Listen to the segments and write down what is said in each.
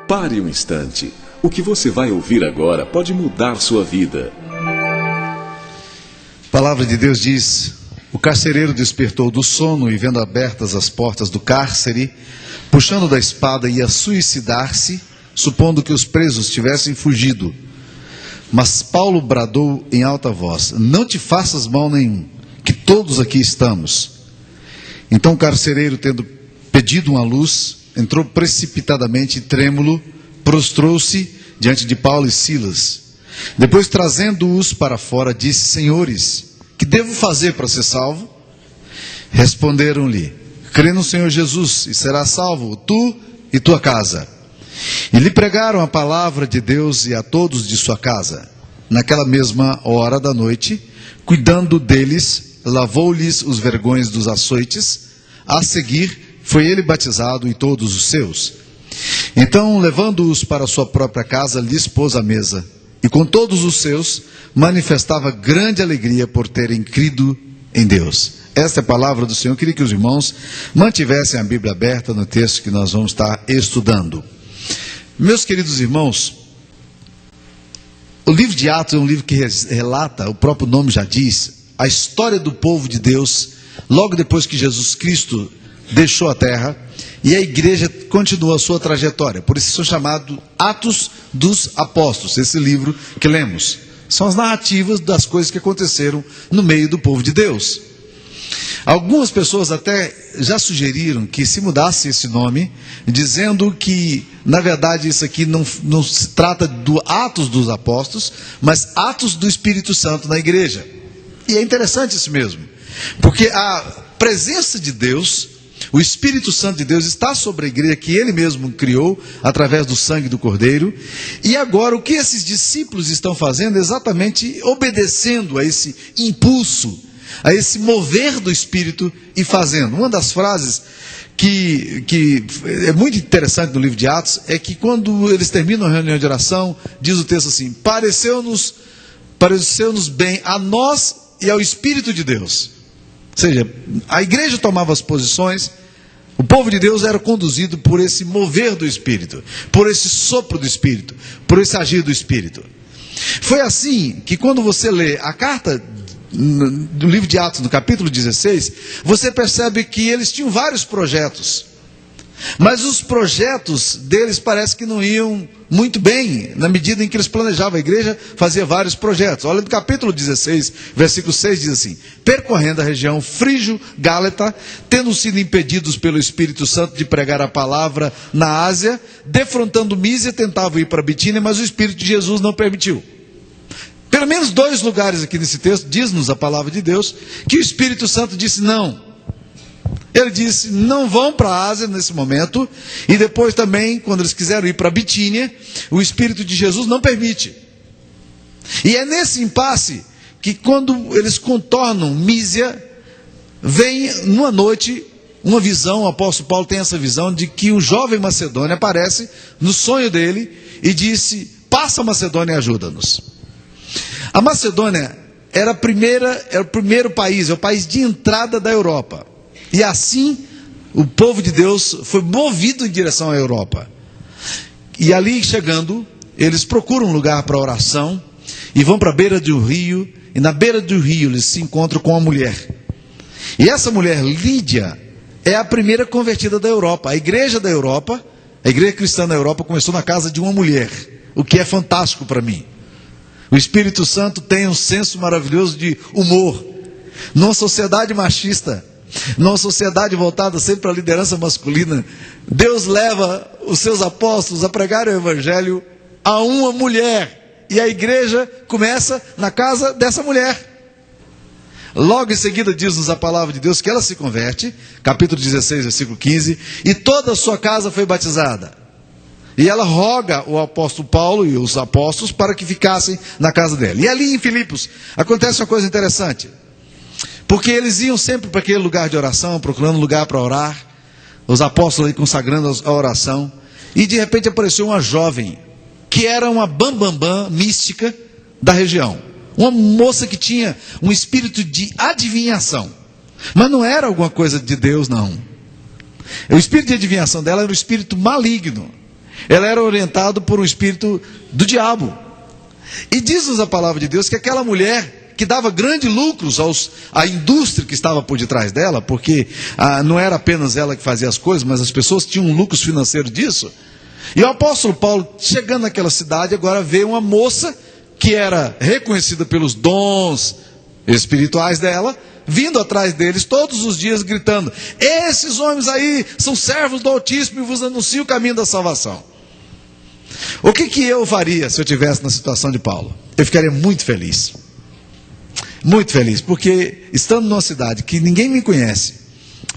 Pare um instante. O que você vai ouvir agora pode mudar sua vida. A palavra de Deus diz: o carcereiro despertou do sono e, vendo abertas as portas do cárcere, puxando da espada, ia suicidar-se, supondo que os presos tivessem fugido. Mas Paulo bradou em alta voz: não te faças mal nenhum, que todos aqui estamos. Então o carcereiro, tendo pedido uma luz, entrou precipitadamente, trêmulo, prostrou-se diante de Paulo e Silas. Depois, trazendo-os para fora, disse: senhores, que devo fazer para ser salvo? Responderam-lhe: crê no Senhor Jesus e serás salvo, tu e tua casa. E lhe pregaram a palavra de Deus e a todos de sua casa. Naquela mesma hora da noite, cuidando deles, lavou-lhes os vergões dos açoites. A seguir, foi ele batizado e todos os seus. Então, levando-os para sua própria casa, lhes pôs a mesa. E com todos os seus, manifestava grande alegria por terem crido em Deus. Esta é a palavra do Senhor. Eu queria que os irmãos mantivessem a Bíblia aberta no texto que nós vamos estar estudando. Meus queridos irmãos, o livro de Atos é um livro que relata, o próprio nome já diz, a história do povo de Deus, logo depois que Jesus Cristo deixou a terra, e a igreja continua a sua trajetória. Por isso são chamados Atos dos Apóstolos, esse livro que lemos. São as narrativas das coisas que aconteceram no meio do povo de Deus. Algumas pessoas até já sugeriram que se mudasse esse nome, dizendo que, na verdade, isso aqui não se trata do Atos dos Apóstolos, mas Atos do Espírito Santo na igreja. E é interessante isso mesmo, porque a presença de Deus, o Espírito Santo de Deus está sobre a igreja que Ele mesmo criou através do sangue do Cordeiro. E agora o que esses discípulos estão fazendo é exatamente obedecendo a esse impulso, a esse mover do Espírito e fazendo. Uma das frases que é muito interessante no livro de Atos é que quando eles terminam a reunião de oração, diz o texto assim: pareceu-nos bem a nós e ao Espírito de Deus. Ou seja, a igreja tomava as posições, o povo de Deus era conduzido por esse mover do Espírito, por esse sopro do Espírito, por esse agir do Espírito. Foi assim que quando você lê a carta do livro de Atos, no capítulo 16, você percebe que eles tinham vários projetos, mas os projetos deles parece que não iam muito bem, na medida em que eles planejavam. A igreja fazia vários projetos. Olha, no capítulo 16, versículo 6, diz assim: percorrendo a região frígio-gálata, tendo sido impedidos pelo Espírito Santo de pregar a palavra na Ásia, defrontando Mísia, tentavam ir para Bitínia, mas o Espírito de Jesus não permitiu. Pelo menos 2 lugares aqui nesse texto, diz-nos a palavra de Deus, que o Espírito Santo disse não. Ele disse: não vão para a Ásia nesse momento. E depois também, quando eles quiseram ir para Bitínia, o Espírito de Jesus não permite. E é nesse impasse que, quando eles contornam Mísia, vem numa noite uma visão. O apóstolo Paulo tem essa visão de que um jovem macedônio aparece no sonho dele e disse: passa a Macedônia e ajuda-nos. A Macedônia era o primeiro país, é o país de entrada da Europa. E assim, o povo de Deus foi movido em direção à Europa. E ali chegando, eles procuram um lugar para oração e vão para a beira do rio. E na beira do rio eles se encontram com uma mulher. E essa mulher, Lídia, é a primeira convertida da Europa. A igreja da Europa, a igreja cristã da Europa começou na casa de uma mulher, o que é fantástico para mim. O Espírito Santo tem um senso maravilhoso de humor. Numa sociedade machista, numa sociedade voltada sempre para a liderança masculina, Deus leva os seus apóstolos a pregar o evangelho a uma mulher, e a igreja começa na casa dessa mulher. Logo em seguida diz-nos a palavra de Deus que ela se converte, capítulo 16, versículo 15, e toda a sua casa foi batizada. E ela roga o apóstolo Paulo e os apóstolos para que ficassem na casa dela. E ali em Filipos acontece uma coisa interessante, porque eles iam sempre para aquele lugar de oração, procurando lugar para orar, os apóstolos aí consagrando a oração, e de repente apareceu uma jovem, que era uma bambambam mística da região, uma moça que tinha um espírito de adivinhação, mas não era alguma coisa de Deus não. O espírito de adivinhação dela era um espírito maligno. ela era orientada por um espírito do diabo. E diz-nos a palavra de Deus que aquela mulher que dava grandes lucros à indústria que estava por detrás dela, porque não era apenas ela que fazia as coisas, mas as pessoas tinham lucros financeiros disso. E o apóstolo Paulo, chegando naquela cidade, agora vê uma moça que era reconhecida pelos dons espirituais dela, vindo atrás deles todos os dias gritando: esses homens aí são servos do Altíssimo e vos anunciam o caminho da salvação. O que eu faria se eu estivesse na situação de Paulo? Eu ficaria muito feliz, porque estando numa cidade que ninguém me conhece,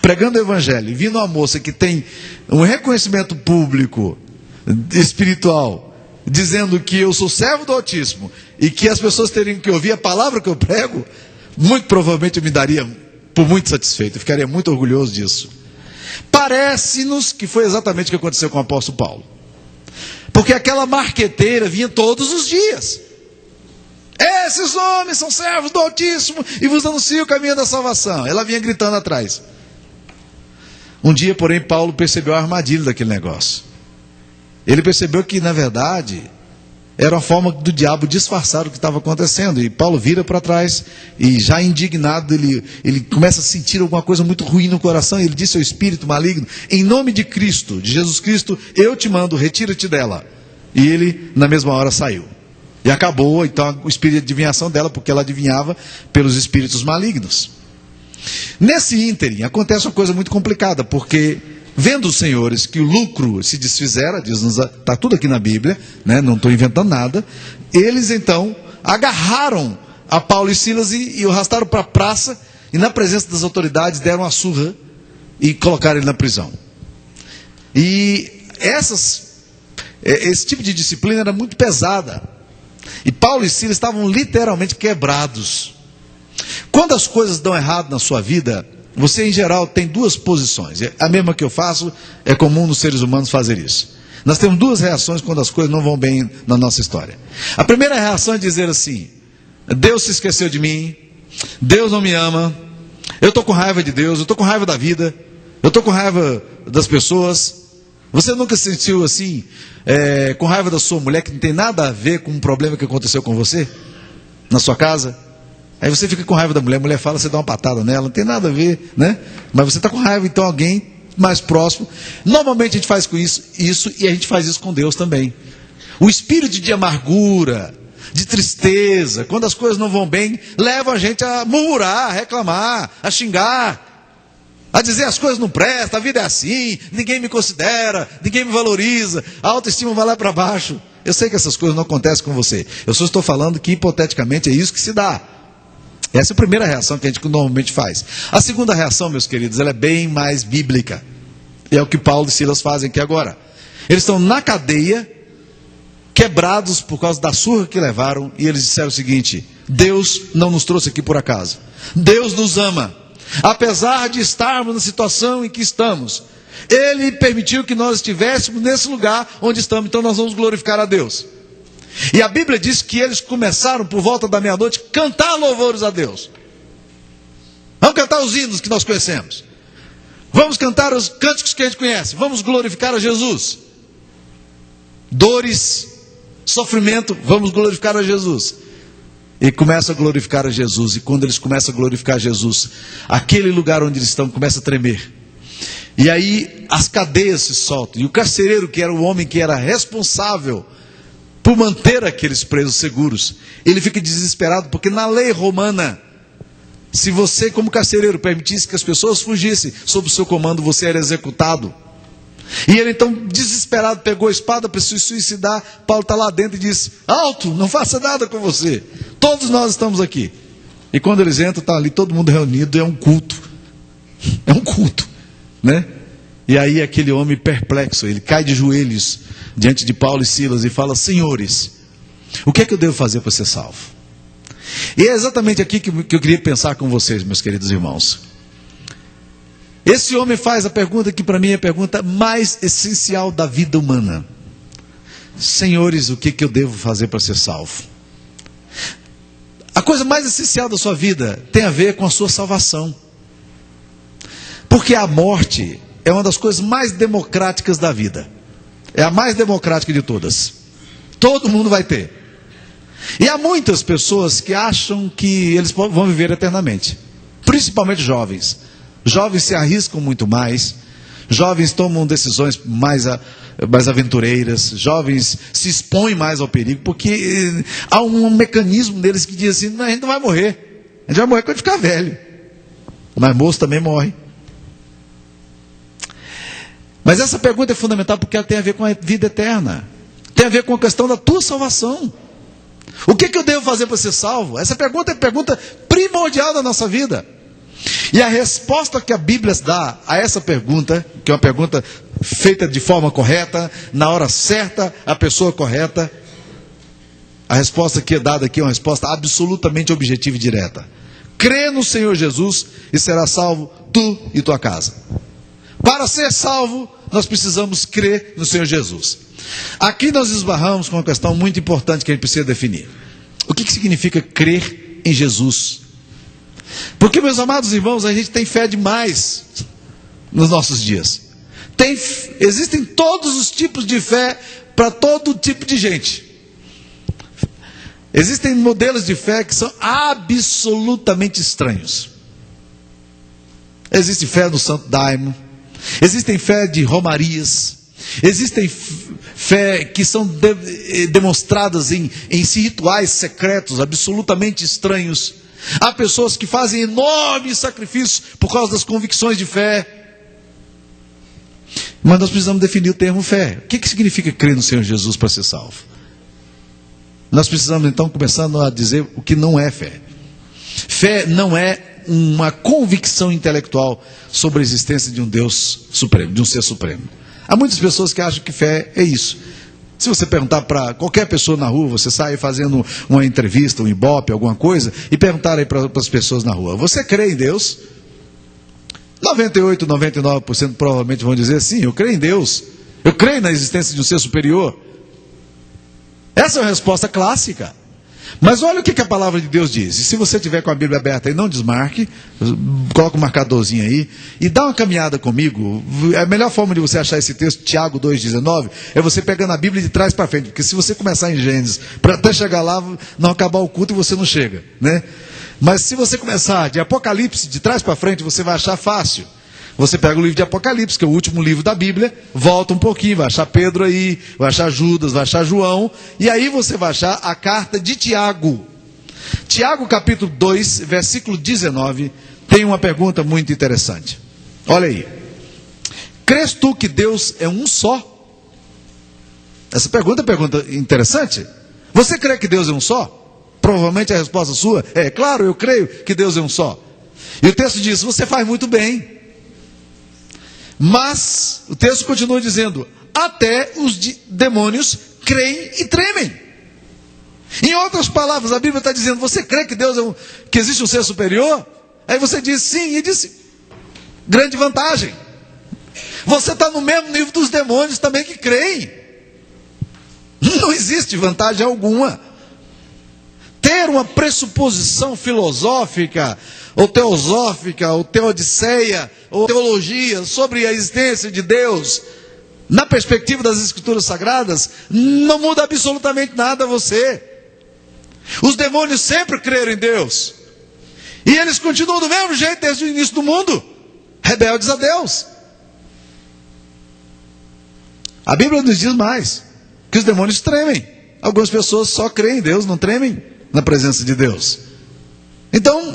pregando o evangelho, e vindo uma moça que tem um reconhecimento público, espiritual, dizendo que eu sou servo do Altíssimo e que as pessoas teriam que ouvir a palavra que eu prego, muito provavelmente eu me daria por muito satisfeito, eu ficaria muito orgulhoso disso. Parece-nos que foi exatamente o que aconteceu com o apóstolo Paulo, porque aquela marqueteira vinha todos os dias: esses homens são servos do Altíssimo e vos anunciam o caminho da salvação. Ela vinha gritando atrás. Um dia, porém, Paulo percebeu a armadilha daquele negócio. Ele percebeu que, na verdade, era uma forma do diabo disfarçar o que estava acontecendo. E Paulo vira para trás e, já indignado, ele começa a sentir alguma coisa muito ruim no coração. Ele disse ao espírito maligno: em nome de Cristo, de Jesus Cristo, eu te mando, retira-te dela. E ele, na mesma hora, saiu. E acabou, então, o espírito de adivinhação dela, porque ela adivinhava pelos espíritos malignos. Nesse ínterim, acontece uma coisa muito complicada, porque vendo os senhores que o lucro se desfizera, está tudo aqui na Bíblia, né? Não estou inventando nada, eles então agarraram a Paulo e Silas e o arrastaram para a praça, e na presença das autoridades deram uma surra e colocaram ele na prisão. E esse tipo de disciplina era muito pesada, e Paulo e Silas estavam literalmente quebrados. Quando as coisas dão errado na sua vida, você em geral tem duas posições. A mesma que eu faço, é comum nos seres humanos fazer isso. Nós temos duas reações quando as coisas não vão bem na nossa história. A primeira reação é dizer assim: Deus se esqueceu de mim, Deus não me ama, eu estou com raiva de Deus, eu estou com raiva da vida, eu estou com raiva das pessoas. Você nunca se sentiu assim, com raiva da sua mulher, que não tem nada a ver com um problema que aconteceu com você, na sua casa? Aí você fica com raiva da mulher, a mulher fala, você dá uma patada nela, não tem nada a ver, né? Mas você está com raiva, então alguém mais próximo. Normalmente a gente faz com isso e a gente faz isso com Deus também. O espírito de amargura, de tristeza, quando as coisas não vão bem, leva a gente a murmurar, a reclamar, a xingar, a dizer as coisas não prestam, a vida é assim, ninguém me considera, ninguém me valoriza, a autoestima vai lá para baixo. Eu sei que essas coisas não acontecem com você, eu só estou falando que hipoteticamente é isso que se dá. Essa é a primeira reação que a gente normalmente faz. A segunda reação, meus queridos, ela é bem mais bíblica. E é o que Paulo e Silas fazem aqui agora. Eles estão na cadeia, quebrados por causa da surra que levaram, e eles disseram o seguinte: Deus não nos trouxe aqui por acaso. Deus nos ama. Apesar de estarmos na situação em que estamos, Ele permitiu que nós estivéssemos nesse lugar onde estamos, então nós vamos glorificar a Deus. E a Bíblia diz que eles começaram por volta da meia-noite a cantar louvores a Deus. Vamos cantar os hinos que nós conhecemos. Vamos cantar os cânticos que a gente conhece. Vamos glorificar a Jesus. Dores, sofrimento, vamos glorificar a Jesus. E começa a glorificar a Jesus. E quando eles começam a glorificar a Jesus, aquele lugar onde eles estão começa a tremer. E aí as cadeias se soltam. E o carcereiro, que era o homem que era responsável por manter aqueles presos seguros, ele fica desesperado, porque na lei romana, se você como carcereiro permitisse que as pessoas fugissem sob o seu comando, você era executado. E ele então, desesperado, pegou a espada para se suicidar. Paulo está lá dentro e diz: alto, não faça nada com você, todos nós estamos aqui. E quando eles entram, está ali todo mundo reunido, é um culto, né? E aí aquele homem perplexo, ele cai de joelhos diante de Paulo e Silas e fala: senhores, o que é que eu devo fazer para ser salvo? E é exatamente aqui que eu queria pensar com vocês, meus queridos irmãos. Esse homem faz a pergunta que para mim é a pergunta mais essencial da vida humana: senhores, o que eu devo fazer para ser salvo? A coisa mais essencial da sua vida tem a ver com a sua salvação, porque a morte é uma das coisas mais democráticas da vida. É a mais democrática de todas. Todo mundo vai ter. E há muitas pessoas que acham que eles vão viver eternamente. Principalmente jovens. Jovens se arriscam muito mais. Jovens tomam decisões mais aventureiras. Jovens se expõem mais ao perigo. Porque há um mecanismo deles que diz assim: não, a gente não vai morrer. A gente vai morrer quando ficar velho. Mas moço também morre. Mas essa pergunta é fundamental porque ela tem a ver com a vida eterna. Tem a ver com a questão da tua salvação. O que eu devo fazer para ser salvo? Essa pergunta é a pergunta primordial da nossa vida. E a resposta que a Bíblia dá a essa pergunta, que é uma pergunta feita de forma correta, na hora certa, a pessoa correta, a resposta que é dada aqui é uma resposta absolutamente objetiva e direta. Crê no Senhor Jesus e será salvo tu e tua casa. Para ser salvo, nós precisamos crer no Senhor Jesus. Aqui nós esbarramos com uma questão muito importante que a gente precisa definir. O que significa crer em Jesus? Porque, meus amados irmãos, a gente tem fé demais nos nossos dias. Existem todos os tipos de fé para todo tipo de gente. Existem modelos de fé que são absolutamente estranhos. Existe fé no Santo Daime. Existem fé de romarias. Existem fé que são demonstradas em rituais secretos, absolutamente estranhos. Há pessoas que fazem enormes sacrifícios por causa das convicções de fé. Mas nós precisamos definir o termo fé. O que significa crer no Senhor Jesus para ser salvo? Nós precisamos então começando a dizer o que não é fé. Fé não é uma convicção intelectual sobre a existência de um Deus supremo, de um ser supremo. Há muitas pessoas que acham que fé é isso. Se você perguntar para qualquer pessoa na rua, você sai fazendo uma entrevista, um ibope, alguma coisa, e perguntar aí para as pessoas na rua: você crê em Deus? 98, 99% provavelmente vão dizer: sim, eu creio em Deus. Eu creio na existência de um ser superior. Essa é a resposta clássica. Mas olha o que a palavra de Deus diz. E se você tiver com a Bíblia aberta aí, não desmarque, coloca um marcadorzinho aí e dá uma caminhada comigo. A melhor forma de você achar esse texto, Tiago 2,19, é você pegando a Bíblia de trás para frente. Porque se você começar em Gênesis, para até chegar lá, não acabar o culto e você não chega, né? Mas se você começar de Apocalipse, de trás para frente, você vai achar fácil. Você pega o livro de Apocalipse, que é o último livro da Bíblia, volta um pouquinho, vai achar Pedro aí, vai achar Judas, vai achar João, e aí você vai achar a carta de Tiago. Tiago capítulo 2, versículo 19, tem uma pergunta muito interessante. Olha aí. Crês tu que Deus é um só? Essa pergunta é uma pergunta interessante. Você crê que Deus é um só? Provavelmente a resposta sua é: claro, eu creio que Deus é um só. E o texto diz: você faz muito bem. Mas o texto continua dizendo: até os demônios creem e tremem. Em outras palavras, a Bíblia está dizendo: você crê que Deus que existe um ser superior? Aí você diz sim, e disse: grande vantagem. Você está no mesmo nível dos demônios também que creem. Não existe vantagem alguma. Ter uma pressuposição filosófica, ou teosófica, ou teodiceia, ou teologia sobre a existência de Deus, na perspectiva das Escrituras Sagradas, não muda absolutamente nada a você. Os demônios sempre creram em Deus, e eles continuam do mesmo jeito desde o início do mundo, rebeldes a Deus. A Bíblia nos diz mais, que os demônios tremem. Algumas pessoas só creem em Deus, não tremem na presença de Deus. Então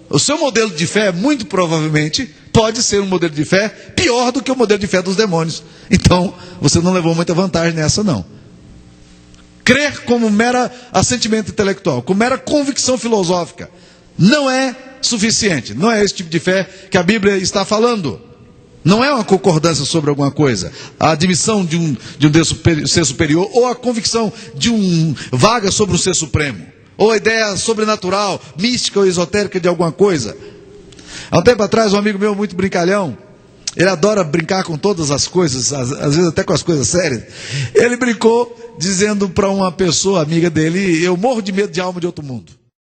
o seu modelo de fé, muito provavelmente, pode ser um modelo de fé pior do que o modelo de fé dos demônios. Então, você não levou muita vantagem nessa, não. Crer como mera assentimento intelectual, como mera convicção filosófica, não é suficiente. Não é esse tipo de fé que a Bíblia está falando. Não é uma concordância sobre alguma coisa. A admissão de um Deus ser superior, ou a convicção de vaga sobre um ser supremo, ou a ideia sobrenatural, mística ou esotérica de alguma coisa. Há um tempo atrás, um amigo meu muito brincalhão, ele adora brincar com todas as coisas, às vezes até com as coisas sérias. Ele brincou dizendo para uma pessoa amiga dele: eu morro de medo de alma de outro mundo.